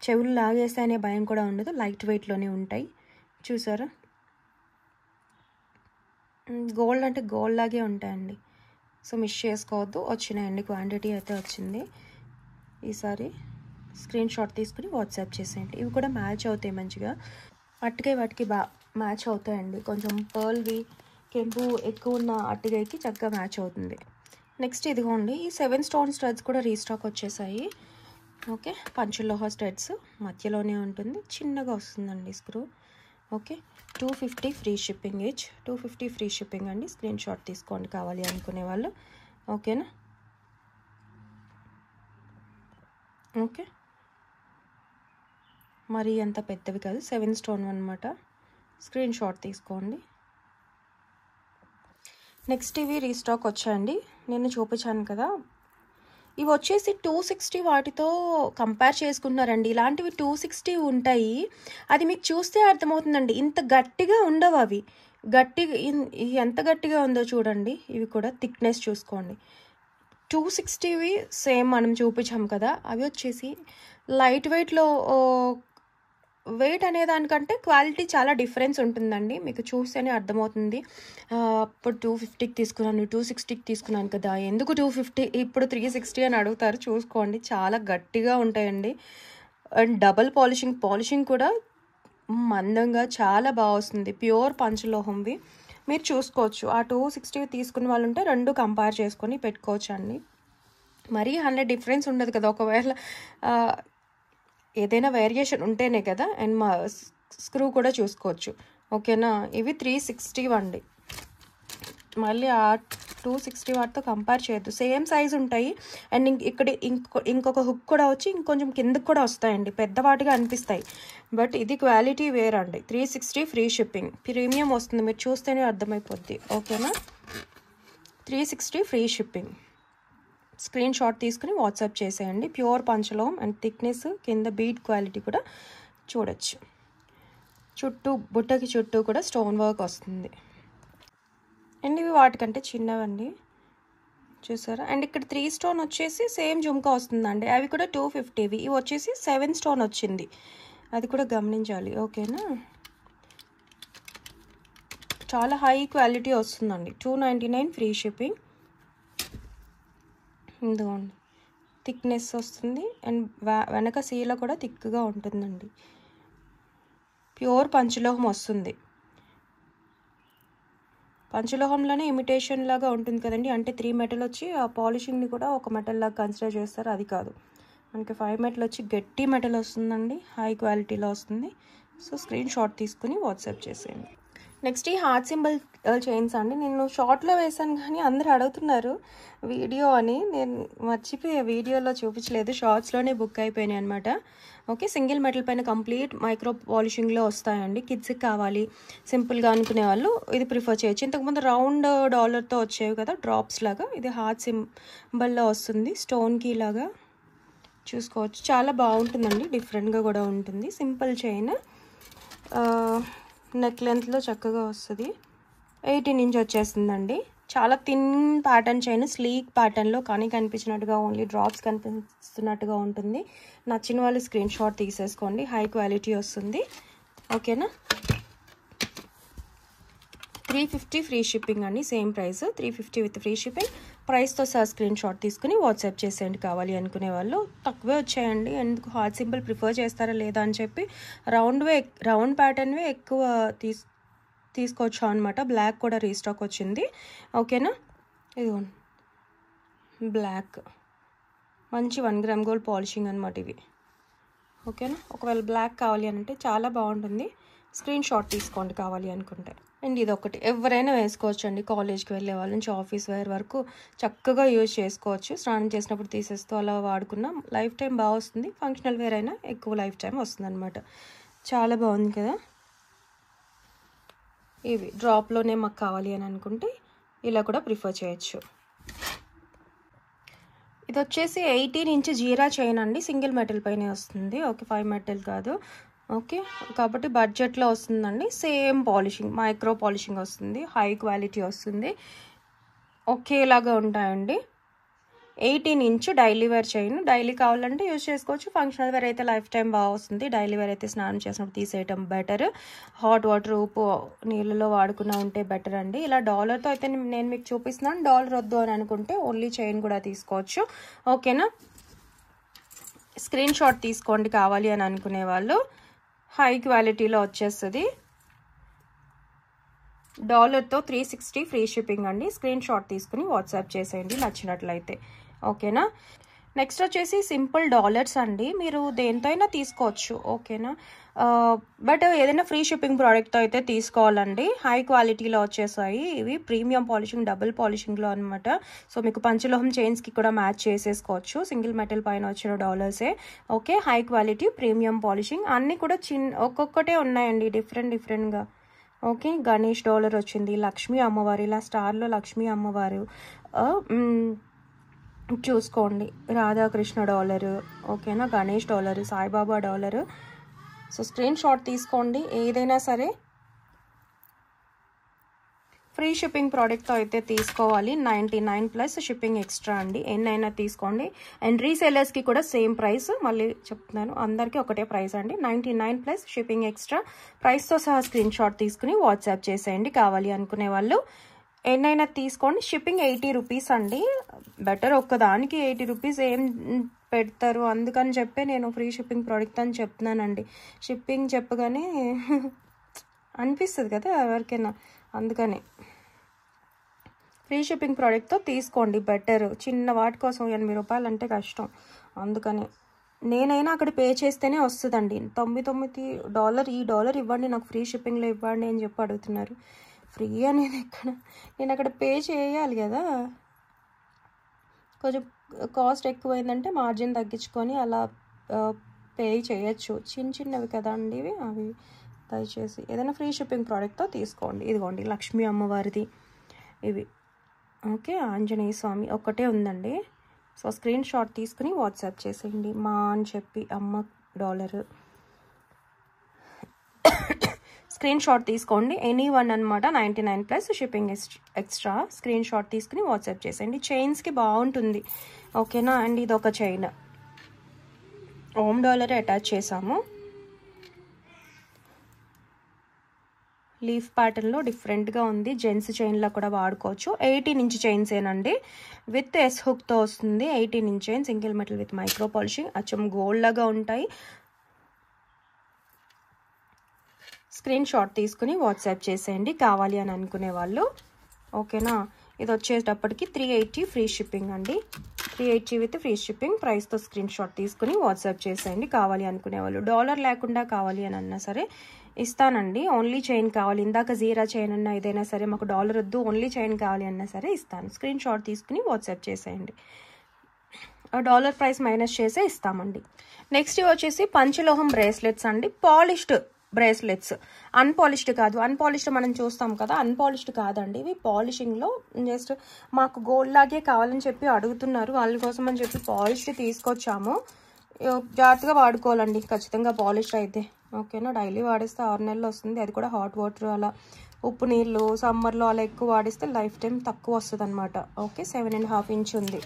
చెవులు లాగేస్తే అనే భయం కూడా ఉండదు, లైట్ వెయిట్లోనే ఉంటాయి. చూసారా, గోల్డ్ అంటే గోల్డ్ లాగే ఉంటాయండి. సో మిస్ చేసుకోవద్దు. వచ్చినాయండి, క్వాంటిటీ అయితే వచ్చింది. ఈసారి స్క్రీన్ షాట్ తీసుకుని వాట్సాప్ చేసేయండి. ఇవి కూడా మ్యాచ్ అవుతాయి మంచిగా, వాటికి మ్యాచ్ అవుతాయండి. కొంచెం పర్ల్వి కెంపు ఎక్కువ ఉన్న అట్టిగైకి చక్కగా మ్యాచ్ అవుతుంది. నెక్స్ట్ ఇదిగోండి, ఈ 7 స్టోన్ స్టడ్స్ కూడా రీస్టాక్ వచ్చేసాయి. ఓకే, పంచలోహ స్టడ్స్ మధ్యలోనే ఉంటుంది, చిన్నగా వస్తుందండి screw. Okay, 250 free shipping. Each 250 free shipping అండి. స్క్రీన్ షాట్ తీసుకోండి కావాలి అనుకునే వాళ్ళు. ఓకేనా, ఓకే, మరి అంత పెద్దవి కాదు, 7 స్టోన్ అనమాట. స్క్రీన్ షాట్ తీసుకోండి. నెక్స్ట్ ఇవి రీస్టాక్ వచ్చాయండి, నేను చూపించాను కదా. ఇవి వచ్చేసి 260 వాటితో కంపేర్ చేసుకుంటున్నారండి. ఇలాంటివి 260 ఉంటాయి, అది మీకు చూస్తే అర్థమవుతుందండి. ఇంత గట్టిగా ఉండవు అవి, ఎంత గట్టిగా ఉందో చూడండి. ఇవి కూడా థిక్నెస్ చూసుకోండి. 260వి సేమ్ మనం చూపించాం కదా, అవి వచ్చేసి లైట్ వెయిట్లో వెయిట్ అనే దానికంటే క్వాలిటీ చాలా డిఫరెన్స్ ఉంటుందండి, మీకు చూస్తేనే అర్థమవుతుంది. అప్పుడు 250కి తీసుకున్నాను, 260కి తీసుకున్నాను కదా, ఎందుకు 250 ఇప్పుడు 360 అని అడుగుతారు. చూసుకోండి, చాలా గట్టిగా ఉంటాయండి. అండ్ డబల్ పాలిషింగ్ కూడా మందంగా చాలా బాగా వస్తుంది. ప్యూర్ పంచలోహంవి మీరు చూసుకోవచ్చు. ఆ 260 తీసుకున్న వాళ్ళు ఉంటే రెండు కంపేర్ చేసుకొని పెట్టుకోవచ్చు అండి. మరీ 100 డిఫరెన్స్ ఉండదు కదా, ఒకవేళ ఏదైనా వేరియేషన్ ఉంటేనే కదా. అండ్ మా స్క్రూ కూడా చూసుకోవచ్చు. ఓకేనా, ఇవి 360 అండి. మళ్ళీ ఆ 260 వాటితో కంపేర్ చేయొద్దు, సేమ్ సైజ్ ఉంటాయి. అండ్ ఇక్కడ ఇంకొక హుక్ కూడా వచ్చి ఇంకొంచెం కిందకి కూడా వస్తాయండి, పెద్దవాటిగా అనిపిస్తాయి. బట్ ఇది క్వాలిటీ వేరండి. 360 ఫ్రీ షిప్పింగ్, ప్రీమియం వస్తుంది, మీరు చూస్తేనే అర్థమైపోద్ది. ఓకేనా, 360 ఫ్రీ షిప్పింగ్. స్క్రీన్ షాట్ తీసుకుని వాట్సాప్ చేసేయండి. ప్యూర్ పంచలోహం అండ్ థిక్నెస్, కింద బీట్ క్వాలిటీ కూడా చూడొచ్చు. బుట్టకి చుట్టూ కూడా స్టోన్ వర్క్ వస్తుంది. అండ్ ఇవి వాటికంటే చిన్నవండి, చూసారా. అండ్ ఇక్కడ 3 స్టోన్ వచ్చేసి సేమ్ జుమ్కా వస్తుందండి, అవి కూడా 250వి. ఇవి వచ్చేసి 7 స్టోన్ వచ్చింది, అది కూడా గమనించాలి. ఓకేనా, చాలా హై క్వాలిటీ వస్తుందండి. 299 ఫ్రీ షిప్పింగ్. ఇదిగోండి, థిక్నెస్ వస్తుంది. అండ్ వెనక సీల కూడా థిక్గా ఉంటుందండి. ప్యూర్ పంచలోహం వస్తుంది. పంచలోహంలోనే ఇమిటేషన్ లాగా ఉంటుంది కదండి, అంటే 3 మెటల్ వచ్చి ఆ పాలిషింగ్ని కూడా ఒక మెటల్ లాగా కన్సిడర్ చేస్తారు, అది కాదు. మనకి 5 మెటల్ వచ్చి గట్టి మెటల్ వస్తుందండి, హై క్వాలిటీలో వస్తుంది. సో స్క్రీన్ షాట్ తీసుకుని వాట్సాప్ చేసేయండి. నెక్స్ట్ ఈ హార్ట్ సింబల్ చైన్స్ అండి. నేను షార్ట్లో వేసాను కానీ అందరూ అడుగుతున్నారు వీడియో అని, నేను మర్చిపోయే వీడియోలో చూపించలేదు, షార్ట్స్లోనే బుక్ అయిపోయినాయి అనమాట. ఓకే, సింగిల్ మెటల్ పైన కంప్లీట్ మైక్రో పాలిషింగ్లో వస్తాయండి. కిడ్స్కి కావాలి సింపుల్గా అనుకునే వాళ్ళు ఇది ప్రిఫర్ చేయొచ్చు. ఇంతకుముందు రౌండ్ డాలర్తో వచ్చేవి కదా డ్రాప్స్ లాగా, ఇది హార్ట్ సింబల్లో వస్తుంది, స్టోన్కి లాగా చూసుకోవచ్చు. చాలా బాగుంటుందండి, డిఫరెంట్గా కూడా ఉంటుంది. సింపుల్ చైన్, నెక్ లెంత్లో చక్కగా వస్తుంది. 18 ఇంచ్ వచ్చేస్తుందండి. చాలా థిన్ ప్యాటర్న్ చైన్, స్లీక్ ప్యాటర్న్లో కానీ కనిపించినట్టుగా ఓన్లీ డ్రాప్స్ కనిపిస్తున్నట్టుగా ఉంటుంది. నచ్చిన వాళ్ళు స్క్రీన్ షాట్ తీసేసుకోండి. హై క్వాలిటీ వస్తుంది. ఓకేనా. 350 ఫ్రీ షిప్పింగ్ అండి. Same price 350 with free shipping. ప్రైస్తో సహా స్క్రీన్ షాట్ తీసుకుని వాట్సాప్ చేసేయండి కావాలి అనుకునే వాళ్ళు. తక్కువే వచ్చాయండి. ఎందుకు హార్ట్ సింబల్ ప్రిఫర్ చేస్తారా లేదా అని చెప్పి రౌండ్ ప్యాటర్న్వే ఎక్కువ తీసుకోవచ్చు అనమాట. బ్లాక్ కూడా రీస్టాక్ వచ్చింది. ఓకేనా. ఇదిగోండి బ్లాక్, మంచి 1 గ్రామ్ గోల్డ్ పాలిషింగ్ అనమాట ఇవి. ఓకేనా. ఒకవేళ బ్లాక్ కావాలి అంటే చాలా బాగుంటుంది. స్క్రీన్ షాట్ తీసుకోండి కావాలి అనుకుంటే. అండ్ ఇది ఒకటి ఎవరైనా వేసుకోవచ్చు అండి. కాలేజ్కి వెళ్ళే వాళ్ళ నుంచి ఆఫీస్ వేర్ వరకు చక్కగా యూజ్ చేసుకోవచ్చు. స్నానం చేసినప్పుడు తీసేస్తూ అలా వాడుకున్నా లైఫ్ టైం బాగా వస్తుంది. ఫంక్షనల్ వేర్ అయినా ఎక్కువ లైఫ్ టైం వస్తుంది అనమాట. చాలా బాగుంది కదా. ఇవి డ్రాప్లోనే మాకు కావాలి అని అనుకుంటే ఇలా కూడా ప్రిఫర్ చేయొచ్చు. ఇది వచ్చేసి 18 ఇంచ్ జీరా చైన్ అండి. సింగిల్ మెటల్ పైనే వస్తుంది. ఓకే, 5 మెటల్ కాదు. ఓకే, కాబట్టి బడ్జెట్లో వస్తుందండి. సేమ్ పాలిషింగ్, మైక్రో పాలిషింగ్ వస్తుంది. హై క్వాలిటీ వస్తుంది. ఒకేలాగా ఉంటాయండి. 18 inch daily wear chain. Daily కావాలంటే యూజ్ చేసుకోవచ్చు. ఫంక్షనల్ వేర్ అయితే లైఫ్ టైం బాగా వస్తుంది. డైలీ వేర్ అయితే స్నానం చేసినప్పుడు తీసేయటం బెటర్. హాట్ వాటర్, ఉప్పు నీళ్ళలో వాడుకున్నా ఉంటే బెటర్ అండి. ఇలా డాలర్తో అయితే నేను మీకు చూపిస్తున్నాను. డాలర్ వద్దు అని అనుకుంటే ఓన్లీ చైన్ కూడా తీసుకోవచ్చు. ఓకేనా. స్క్రీన్ షాట్ తీసుకోండి కావాలి అని అనుకునే వాళ్ళు. హై క్వాలిటీలో వచ్చేస్తుంది. డాలర్తో 360 ఫ్రీ షిప్పింగ్ అండి. స్క్రీన్ షాట్ తీసుకుని వాట్సాప్ చేసేయండి నచ్చినట్లయితే. ఓకేనా. నెక్స్ట్ వచ్చేసి సింపుల్ డాలర్స్ అండి. మీరు దేంతో అయినా తీసుకోవచ్చు. ఓకేనా. బట్ ఏదైనా ఫ్రీ షిప్పింగ్ ప్రోడక్ట్తో అయితే తీసుకోవాలండి. హై క్వాలిటీలో వచ్చేసాయి ఇవి. ప్రీమియం పాలిషింగ్, డబుల్ పాలిషింగ్లో అనమాట. సో మీకు పంచలోహం చైన్స్కి కూడా మ్యాచ్ చేసేసుకోవచ్చు. సింగిల్ మెటల్ పైన వచ్చిన డాలర్సే. Okay, high quality premium polishing. అన్నీ కూడా ఒక్కొక్కటే ఉన్నాయండి డిఫరెంట్గా. ఓకే, గణేష్ డాలర్ వచ్చింది, లక్ష్మీ అమ్మవారు, ఇలా స్టార్లో లక్ష్మీ అమ్మవారు చూసుకోండి, రాధాకృష్ణ డాలరు. ఓకేనా, Ganesh dollar, Saibaba dollar. So screen shot తీసుకోండి. ఏదైనా సరే ఫ్రీ షిప్పింగ్ ప్రోడక్ట్తో అయితే తీసుకోవాలి. 99 ప్లస్ షిప్పింగ్ ఎక్స్ట్రా అండి. ఎన్నైనా తీసుకోండి. అండ్ రీసేలర్స్కి కూడా సేమ్ ప్రైస్. మళ్ళీ చెప్తున్నాను, అందరికీ ఒకటే ప్రైస్ అండి. 99 ప్లస్ షిప్పింగ్ ఎక్స్ట్రా. ప్రైస్తో సహా స్క్రీన్ షాట్ తీసుకుని వాట్సాప్ చేసేయండి కావాలి అనుకునే వాళ్ళు. ఎన్నైనా తీసుకోండి. షిప్పింగ్ 80 రూపీస్ అండి. బెటర్, ఒక్కదానికి 80 రూపీస్ ఏం పెడతారు, అందుకని చెప్పే నేను ఫ్రీ షిప్పింగ్ ప్రోడక్ట్ అని చెప్తున్నానండి. షిప్పింగ్ చెప్పగానే అనిపిస్తుంది కదా ఎవరికైనా, అందుకని ఫ్రీ షిప్పింగ్ ప్రోడక్ట్తో తీసుకోండి బెటర్. చిన్న వాటి కోసం 80 రూపాయలు అంటే కష్టం. అందుకని నేనైనా అక్కడ పే చేస్తేనే వస్తుందండి. $99 ఈ డాలర్ ఇవ్వండి నాకు, ఫ్రీ షిప్పింగ్లో ఇవ్వండి అని చెప్పి అడుగుతున్నారు. ఫ్రీ అనేది ఎక్కడ, నేను అక్కడ పే చేయాలి కదా. కొంచెం కాస్ట్ ఎక్కువైందంటే మార్జిన్ తగ్గించుకొని అలా పే చేయొచ్చు. చిన్నవి కదా అండి ఇవి. అవి దయచేసి ఏదైనా ఫ్రీ షిప్పింగ్ ప్రోడక్ట్తో తీసుకోండి. ఇదిగోండి లక్ష్మీ అమ్మవారిది ఇవి. ఓకే, ఆంజనేయ స్వామి ఒక్కటే ఉందండి. సో స్క్రీన్ షాట్ తీసుకుని వాట్సాప్ చేసేయండి. మా అని చెప్పి అమ్మ డాలర్ స్క్రీన్ షాట్ తీసుకోండి. ఎనీ వన్ అనమాట. 99 plus shipping extra. Screen shot తీసుకుని వాట్సాప్ చేసేయండి. చైన్స్కి బాగుంటుంది. ఓకేనా. అండ్ ఇది ఒక చైన్ ఓమ్ డాలర్ అటాచ్ చేసాము. లీఫ్ ప్యాటర్న్లో డిఫరెంట్గా ఉంది. జెంట్స్ చైన్లో కూడా వాడుకోవచ్చు. 18 ఇంచ్ చైన్స్ ఏనండి. విత్ ఎస్ హుక్తో వస్తుంది. 18 inch chain, single metal with micro polishing. అచ్చం గోల్డ్ లాగా ఉంటాయి. స్క్రీన్ షాట్ తీసుకుని వాట్సాప్ చేసేయండి కావాలి అని అనుకునే వాళ్ళు. ఓకేనా. ఇది వచ్చేటప్పటికి 380 ఫ్రీ షిప్పింగ్ అండి. 380 విత్ ఫ్రీ షిప్పింగ్. ప్రైస్తో స్క్రీన్ షాట్ తీసుకుని వాట్సాప్ చేసేయండి కావాలి అనుకునే వాళ్ళు. డాలర్ లేకుండా కావాలి అని అన్నా సరే ఇస్తానండి. ఓన్లీ చైన్ కావాలి, ఇందాక జీరా చైన్ అన్నా ఏదైనా సరే, మాకు డాలర్ వద్దు ఓన్లీ చైన్ కావాలి అన్నా సరే ఇస్తాను. స్క్రీన్ షాట్ తీసుకుని వాట్సాప్ చేసేయండి. డాలర్ ప్రైస్ మైనస్ చేసే ఇస్తామండి. నెక్స్ట్ వచ్చేసి పంచలోహం బ్రేస్లెట్స్ అండి. పాలిష్డ్ బ్రేస్లెట్స్, అన్పాలిష్డ్ కాదు. అన్పాలిష్డ్ మనం చూస్తాం కదా, అన్పాలిష్డ్ కాదండి ఇవి. పాలిషింగ్లో జస్ట్ మాకు గోల్డ్ లాగే కావాలని చెప్పి అడుగుతున్నారు, వాళ్ళ కోసం అని చెప్పి పాలిష్డ్ తీసుకొచ్చాము. జాగ్రత్తగా వాడుకోవాలండి ఖచ్చితంగా పాలిష్డ్ అయితే. ఓకేనా. డైలీ వాడేస్తే 6 నెలలు వస్తుంది. అది కూడా హాట్ వాటర్ అలా ఉప్పు నీళ్ళు సమ్మర్లో అలా ఎక్కువ వాడిస్తే లైఫ్ టైం తక్కువ వస్తుంది అనమాట. ఓకే, 7.5 ఇంచ్ ఉంది.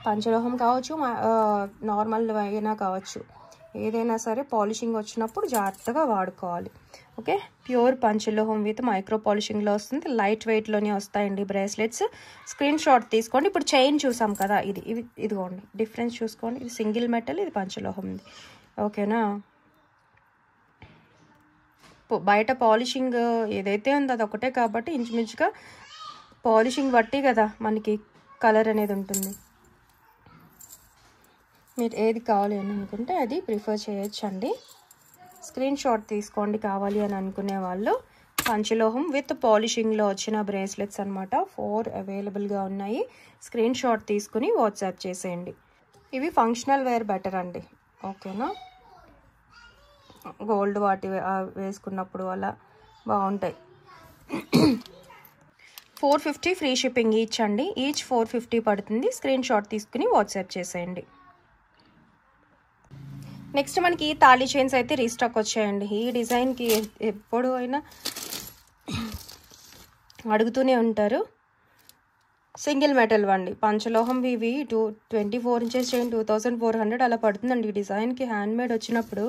పంచలోహం కావచ్చు, నార్మల్ అయినా కావచ్చు, ఏదైనా సరే పాలిషింగ్ వచ్చినప్పుడు జాగ్రత్తగా వాడుకోవాలి. ఓకే, ప్యూర్ పంచలోహం విత్ మైక్రో పాలిషింగ్లో వస్తుంది. లైట్ వెయిట్లోనే వస్తాయండి బ్రేస్లెట్స్. స్క్రీన్ షాట్ తీసుకోండి. ఇప్పుడు చైన్ చూసాం కదా, ఇదిగోండి డిఫరెన్స్ చూసుకోండి. ఇది సింగిల్ మెటల్, ఇది పంచలోహం ఉంది. ఓకేనా, బయట పాలిషింగ్ ఏదైతే ఉందో అది ఒకటే కాబట్టి ఇంచుమించుగా పాలిషింగ్ బట్టి కదా మనకి కలర్ అనేది ఉంటుంది. మీరు ఏది కావాలి అని అనుకుంటే అది ప్రిఫర్ చేయొచ్చండి. స్క్రీన్ షాట్ తీసుకోండి కావాలి అని అనుకునే వాళ్ళు. పంచలోహం విత్ పాలిషింగ్లో వచ్చిన బ్రేస్లెట్స్ అనమాట. 4 అవైలబుల్గా ఉన్నాయి. స్క్రీన్ షాట్ తీసుకుని వాట్సాప్ చేసేయండి. ఇవి ఫంక్షనల్ వేర్ బెటర్ అండి. ఓకేనా, గోల్డ్ వాటి వేసుకున్నప్పుడు అలా బాగుంటాయి. 450 ఫ్రీ షిప్పింగ్ ఈచ్ అండి. ఈచ్ 450 పడుతుంది. స్క్రీన్ షాట్ తీసుకుని వాట్సాప్ చేసేయండి. నెక్స్ట్ మనకి తాళీ చైన్స్ అయితే రీస్టాక్ వచ్చాయండి. ఈ డిజైన్కి ఎప్పుడు అయినా అడుగుతూనే ఉంటారు. సింగిల్ మెటల్ వండి పంచలోహం ఇవి 24 ఇంచెస్ చైన్ 2400 అలా పడుతుందండి. ఈ డిజైన్కి హ్యాండ్మేడ్ వచ్చినప్పుడు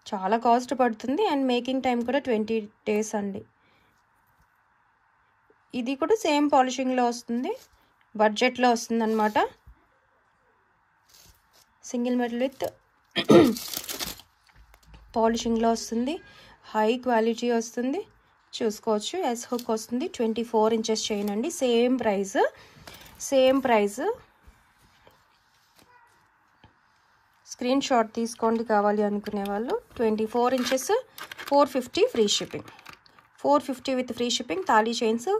చాలా కాస్ట్ పడుతుంది. అండ్ మేకింగ్ టైం కూడా 20 days అండి. ఇది కూడా సేమ్ పాలిషింగ్లో వస్తుంది, బడ్జెట్లో వస్తుంది అనమాట. సింగిల్ మెటల్ విత్ పాలిషింగ్లో వస్తుంది. హై క్వాలిటీ వస్తుంది, చూసుకోవచ్చు. ఎస్ హుక్ వస్తుంది. 24 ఇంచెస్ చైన్ అండి. Same price. స్క్రీన్ షాట్ తీసుకోండి కావాలి అనుకునే వాళ్ళు. 24 inches 450 free shipping. 450 with free shipping. Thali chains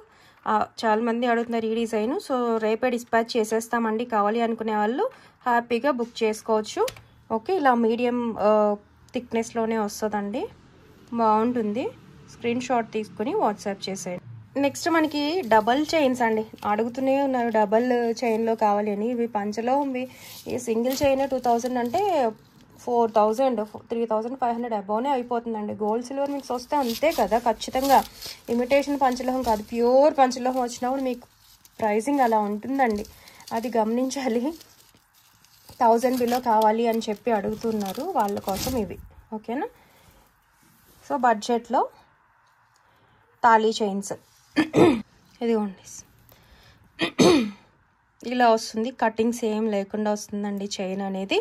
చాలామంది అడుగుతున్నారు ఈ డిజైన్. సో రేపే డిస్పాచ్ చేసేస్తామండి. కావాలి అనుకునే వాళ్ళు హ్యాపీగా బుక్ చేసుకోవచ్చు. ఓకే, ఇలా మీడియం థిక్నెస్లోనే వస్తుందండి, బాగుంటుంది. స్క్రీన్ షాట్ తీసుకుని వాట్సాప్ చేసేయండి. నెక్స్ట్ మనకి డబల్ చైన్స్ అండి. అడుగుతూనే ఉన్నారు డబల్ చైన్లో కావాలి అని. ఇవి పంచలోహంవి. ఈ సింగిల్ చైన్ 2000 అంటే 4000 3500 అబౌనే అయిపోతుందండి. గోల్డ్ సిల్వర్ మిక్స్ వస్తే అంతే కదా ఖచ్చితంగా. ఇమిటేషన్ పంచలోహం కాదు, ప్యూర్ పంచలోహం వచ్చినప్పుడు మీకు ప్రైజింగ్ అలా ఉంటుందండి, అది గమనించాలి. 1000 బిలో కావాలి అని చెప్పి అడుగుతున్నారు, వాళ్ళ కోసం ఇవి. ఓకేనా, సో బడ్జెట్లో తాళీ చైన్స్ ఇదిగోండి ఇలా వస్తుంది. కటింగ్స్ ఏం లేకుండా వస్తుందండి చైన్ అనేది.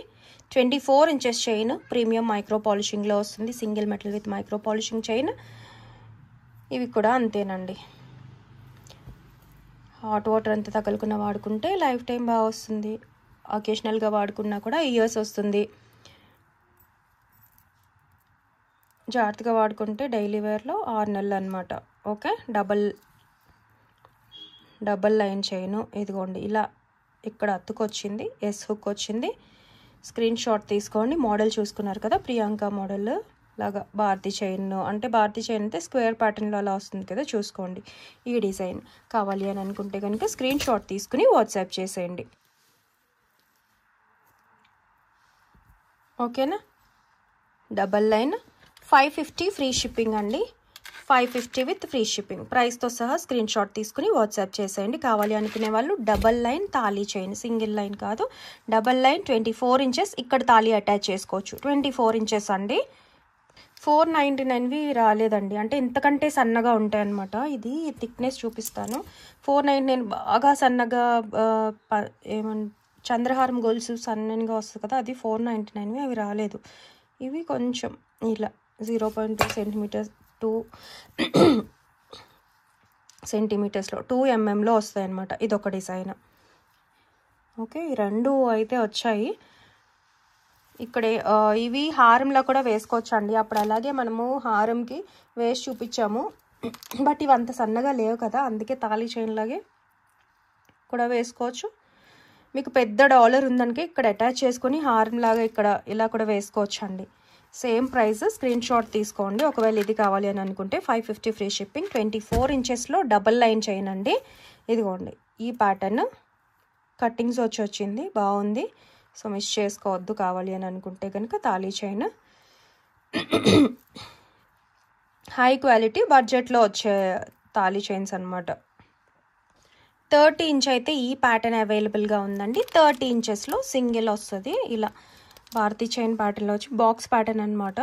24 ఇంచెస్ చైన్ ప్రీమియం మైక్రో పాలిషింగ్లో వస్తుంది. Single metal with micro polishing chain. ఇవి కూడా అంతేనండి. హాట్ వాటర్ అంతా తగులుకున్న వాడుకుంటే లైఫ్ టైం బాగా వస్తుంది. అకేషనల్గా వాడుకున్నా కూడా ఇయర్స్ వస్తుంది. జాగ్రత్తగా వాడుకుంటే డైలీ వేర్లో 6 నెలలు అనమాట. ఓకే, డబల్ లైన్ చైను ఇదిగోండి ఇలా ఇక్కడ అతుకొచ్చింది, ఎస్ హుక్ వచ్చింది. స్క్రీన్ షాట్ తీసుకోండి. మోడల్ చూసుకున్నారు కదా, ప్రియాంక మోడల్ లాగా భారతీ చైన్. అంటే భారతీ చైన్ అయితే స్క్వేర్ ప్యాటర్న్లో అలా వస్తుంది కదా, చూసుకోండి. ఈ డిజైన్ కావాలి అని అనుకుంటే కనుక స్క్రీన్ షాట్ తీసుకుని వాట్సాప్ చేసేయండి. ఓకేనా, డబల్ లైన్ 550 ఫ్రీ షిప్పింగ్ అండి. 550 విత్ ఫ్రీ షిప్పింగ్. ప్రైస్తో సహా స్క్రీన్ షాట్ తీసుకుని వాట్సాప్ చేసేయండి. కావాలి అనుకునే వాళ్ళు double line thali chain, single line కాదు, డబల్ లైన్ 24 ఇంచెస్. ఇక్కడ తాళీ అటాచ్ చేసుకోవచ్చు. 24 ఇంచెస్ అండి. 499వి రాలేదండి, అంటే ఇంతకంటే సన్నగా ఉంటాయి అన్నమాట. ఇది థిక్నెస్ చూపిస్తాను. 499 బాగా సన్నగా చంద్రహారం గోల్స్ సన్నగా వస్తుంది కదా, అది 499వి. అవి రాలేదు. ఇవి కొంచెం ఇలా 0.2 సెంటీమీటర్స్ 2 సెంటీమీటర్స్లో 2 mm వస్తాయి అన్నమాట. ఇదొక డిజైన్. ఓకే, ఈ రెండు అయితే వచ్చాయి. ఇక్కడే ఇవి హారంలో కూడా వేసుకోవచ్చు అండి. అప్పుడు అలాగే మనము హారంకి వేసి చూపించాము, బట్ ఇవి అంత సన్నగా లేవు కదా, అందుకే తాళీ చైన్ లాగే కూడా వేసుకోవచ్చు. మీకు పెద్ద డాలర్ ఉందనుక ఇక్కడ అటాచ్ చేసుకొని హారం లాగా ఇక్కడ ఇలా కూడా వేసుకోవచ్చు అండి. Same price. స్క్రీన్ షాట్ తీసుకోండి ఒకవేళ ఇది కావాలి అని అనుకుంటే. 550 ఫ్రీ షిప్పింగ్. 24 ఇంచెస్లో డబల్ లైన్ చైన్ అండి. ఇదిగోండి ఈ ప్యాటర్న్ కట్టింగ్స్ వచ్చింది, బాగుంది. సో మిస్ చేసుకోవద్దు కావాలి అని అనుకుంటే కనుక. తాళీ చైన్ హై క్వాలిటీ బడ్జెట్లో వచ్చే తాళీ చైన్స్ అనమాట. 30 ఇంచ్ అయితే ఈ ప్యాటర్న్ అవైలబుల్గా ఉందండి. 30 ఇంచెస్లో సింగిల్ వస్తుంది. ఇలా భారతీ చైన్ ప్యాటర్న్లో వచ్చి బాక్స్ ప్యాటర్న్ అనమాట.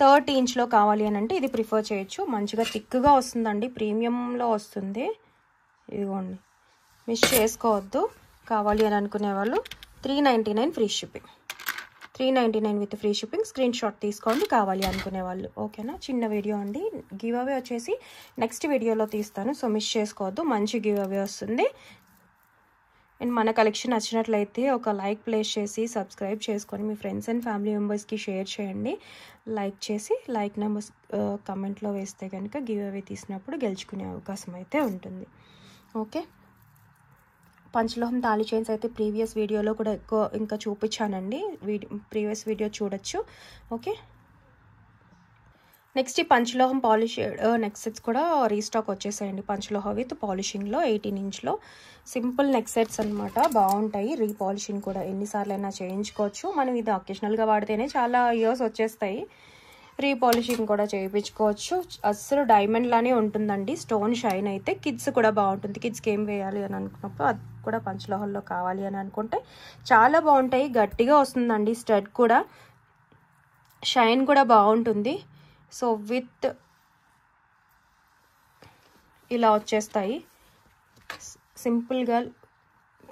30 ఇంచ్లో కావాలి అని అంటే ఇది ప్రిఫర్ చేయొచ్చు. మంచిగా థిక్గా వస్తుందండి, ప్రీమియంలో వస్తుంది. ఇదిగోండి, మిస్ చేసుకోవద్దు. కావాలి అని అనుకునే వాళ్ళు 399 free shipping. 399 with free shipping. Screen shot తీసుకోండి కావాలి అనుకునే వాళ్ళు. ఓకేనా, చిన్న వీడియో అండి. గివ్ అవే వచ్చేసి నెక్స్ట్ వీడియోలో తీస్తాను, సో మిస్ చేసుకోవద్దు. మంచి గివ్ అవే వస్తుంది. అండ్ మన కలెక్షన్ నచ్చినట్లయితే ఒక లైక్ ప్లేస్ చేసి సబ్స్క్రైబ్ చేసుకొని మీ ఫ్రెండ్స్ అండ్ ఫ్యామిలీ మెంబర్స్కి షేర్ చేయండి. లైక్ చేసి లైక్ నెంబర్స్ కమెంట్లో వేస్తే కనుక గివ్ అవే తీసినప్పుడు గెలుచుకునే అవకాశం అయితే ఉంటుంది. ఓకే, పంచలోహం తాళీ చైన్స్ అయితే ప్రీవియస్ వీడియోలో కూడా ఇంకా చూపించానండి. ప్రీవియస్ వీడియో చూడొచ్చు. ఓకే, నెక్స్ట్ ఈ పంచలోహం పాలిష్ నెక్ సెట్స్ కూడా రీస్టాక్ వచ్చేసాయండి. పంచలోహ విత్ పాలిషింగ్లో 18 ఇంచ్లో సింపుల్ నెక్ సెట్స్ అనమాట. బాగుంటాయి. రీపాలిషింగ్ కూడా ఎన్నిసార్లు అయినా చేయించుకోవచ్చు. మనం ఇది అకేషనల్గా వాడితేనే చాలా ఇయర్స్ వచ్చేస్తాయి. రీపాలిషింగ్ కూడా చేయించుకోవచ్చు. అస్సలు డైమండ్ లానే ఉంటుందండి. స్టోన్ షైన్ అయితే కిడ్స్ కూడా బాగుంటుంది. కిడ్స్కి ఏం వేయాలి అని అనుకున్నప్పుడు అది కూడా పంచలోహంలో కావాలి అని అనుకుంటే చాలా బాగుంటాయి. గట్టిగా వస్తుందండి. స్టడ్ కూడా షైన్ కూడా బాగుంటుంది. సో విత్ ఇలా వచ్చేస్తాయి సింపుల్గా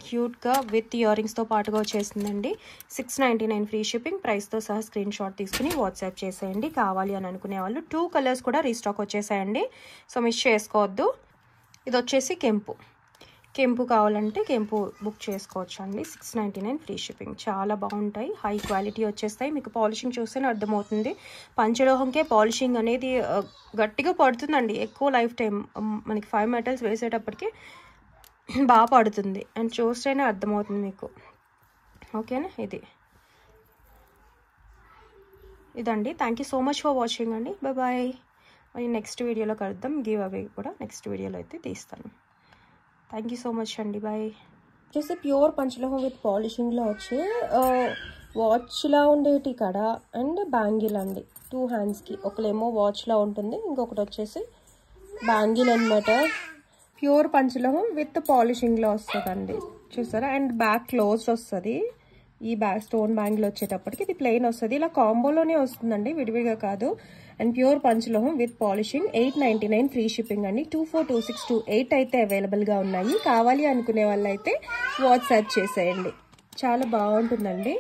క్యూట్గా విత్ ఇయర్ రింగ్స్తో పాటుగా వచ్చేసిందండి. 699 ఫ్రీ షిప్పింగ్. ప్రైస్తో సహా స్క్రీన్ షాట్ తీసుకుని వాట్సాప్ చేసేయండి కావాలి అని అనుకునే వాళ్ళు. 2 కలర్స్ కూడా రీస్టాక్ వచ్చేసాయండి, సో మిస్ చేసుకోవద్దు. ఇది వచ్చేసి కెంపు కావాలంటే కెంపు బుక్ చేసుకోవచ్చు అండి. 699 ఫ్రీ షిప్పింగ్. చాలా బాగుంటాయి. హై క్వాలిటీ వచ్చేస్తాయి. మీకు పాలిషింగ్ చూస్తేనే అర్థమవుతుంది. పంచలోహంకే పాలిషింగ్ అనేది గట్టిగా పడుతుందండి. ఎక్కువ లైఫ్ టైం మనకి 5 మెటల్స్ వేసేటప్పటికి బాగా పడుతుంది. అండ్ చూస్తేనే అర్థమవుతుంది మీకు. ఓకేనా, ఇదండి. Thank you so much for watching అండి. బాయ్. మరి నెక్స్ట్ వీడియోలో కలుద్దాం. గివ్ అవే కూడా నెక్స్ట్ వీడియోలో అయితే తీస్తాను. థ్యాంక్ యూ సో మచ్ అండి. బాయ్. వచ్చేసి ప్యూర్ పంచలోహం విత్ పాలిషింగ్లో వచ్చి వాచ్లా ఉండేటి కడ అండ్ బ్యాంగిల్ అండి. 2 హ్యాండ్స్కి. ఒకలేమో వాచ్లా ఉంటుంది, ఇంకొకటి వచ్చేసి బ్యాంగిల్ అనమాట. ప్యూర్ పంచలోహం విత్ పాలిషింగ్లో వస్తుందండి, చూసారా. అండ్ బ్యాక్ క్లోజ్ వస్తుంది. ఈ స్టోన్ బ్యాంగిల్ వచ్చేటప్పటికి ఇది ప్లెయిన్ వస్తుంది. ఇలా కాంబోలోనే వస్తుందండి, విడివిడిగా కాదు. అండ్ ప్యూర్ పంచలోహం విత్ పాలిషింగ్ 899 ఫ్రీ షిప్పింగ్ అండి. 242628 అయితే అవైలబుల్గా ఉన్నాయి. కావాలి అనుకునే వాళ్ళు అయితే వాట్సాప్ చేసేయండి. చాలా బాగుంటుందండి.